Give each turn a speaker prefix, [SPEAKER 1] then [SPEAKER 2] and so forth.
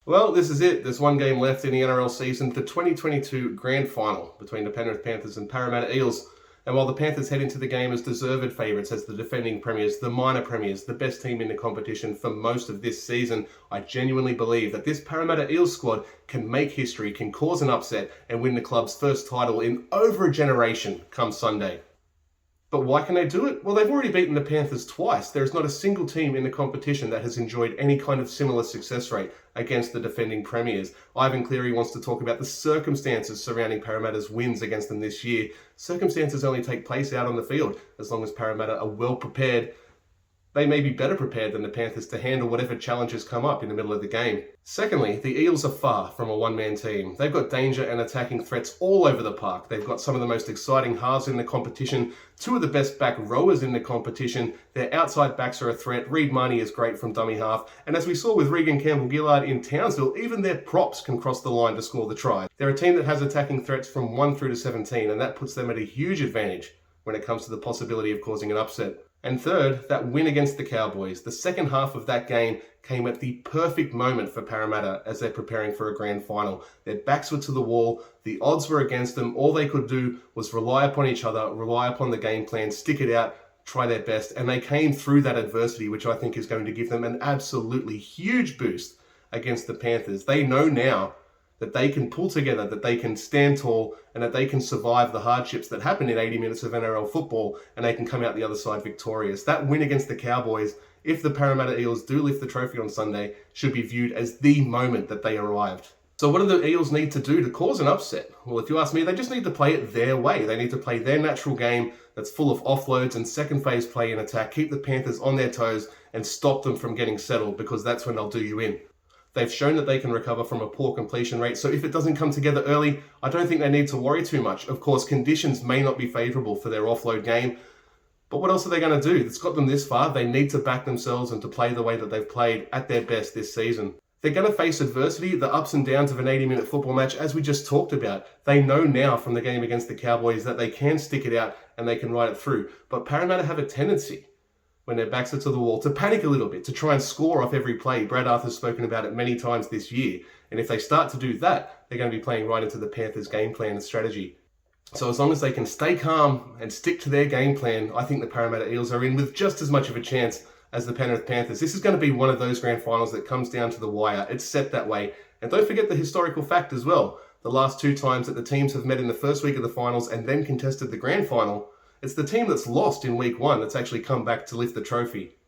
[SPEAKER 1] Well, this is it. There's one game left in the NRL season, the 2022 Grand Final between the Penrith Panthers and Parramatta Eels. And while the Panthers head into the game as deserved favourites, as the defending premiers, the minor premiers, the best team in the competition for most of this season, I genuinely believe that this Parramatta Eels squad can make history, can cause an upset, and win the club's first title in over a generation come Sunday. But why can they do it? Well, they've already beaten the Panthers twice. There is not a single team in the competition that has enjoyed any kind of similar success rate against the defending premiers. Ivan Cleary wants to talk about the circumstances surrounding Parramatta's wins against them this year. Circumstances only take place out on the field. As long as Parramatta are well prepared, they may be better prepared than the Panthers to handle whatever challenges come up in the middle of the game. Secondly, the Eels are far from a one-man team. They've got danger and attacking threats all over the park. They've got some of the most exciting halves in the competition, two of the best back rowers in the competition. Their outside backs are a threat. Reid Marnie is great from dummy half. And as we saw with Regan Campbell-Gillard in Townsville, even their props can cross the line to score the try. They're a team that has attacking threats from 1 through to 17, and that puts them at a huge advantage when it comes to the possibility of causing an upset. And third, that win against the Cowboys. The second half of that game came at the perfect moment for Parramatta as they're preparing for a grand final. Their backs were to the wall, the odds were against them. All they could do was rely upon each other, rely upon the game plan, stick it out, try their best. And they came through that adversity, which I think is going to give them an absolutely huge boost against the Panthers. They know now that they can pull together, that they can stand tall, and that they can survive the hardships that happen in 80 minutes of NRL football, and they can come out the other side victorious. That win against the Cowboys, if the Parramatta Eels do lift the trophy on Sunday, should be viewed as the moment that they arrived. So what do the Eels need to do to cause an upset? Well, if you ask me, they just need to play it their way. They need to play their natural game that's full of offloads and second phase play and attack, keep the Panthers on their toes, and stop them from getting settled, because that's when they'll do you in. They've shown that they can recover from a poor completion rate, so if it doesn't come together early, I don't think they need to worry too much. Of course, conditions may not be favourable for their offload game, but what else are they going to do? It's got them this far. They need to back themselves and to play the way that they've played at their best this season. They're going to face adversity, the ups and downs of an 80-minute football match, as we just talked about. They know now from the game against the Cowboys that they can stick it out and they can ride it through. But Parramatta have a tendency, when their backs are to the wall, to panic a little bit, to try and score off every play. Brad Arthur's spoken about it many times this year. And if they start to do that, they're going to be playing right into the Panthers' game plan and strategy. So as long as they can stay calm and stick to their game plan, I think the Parramatta Eels are in with just as much of a chance as the Penrith Panthers. This is going to be one of those grand finals that comes down to the wire. It's set that way. And don't forget the historical fact as well. The last two times that the teams have met in the first week of the finals and then contested the grand final, it's the team that's lost in week one that's actually come back to lift the trophy.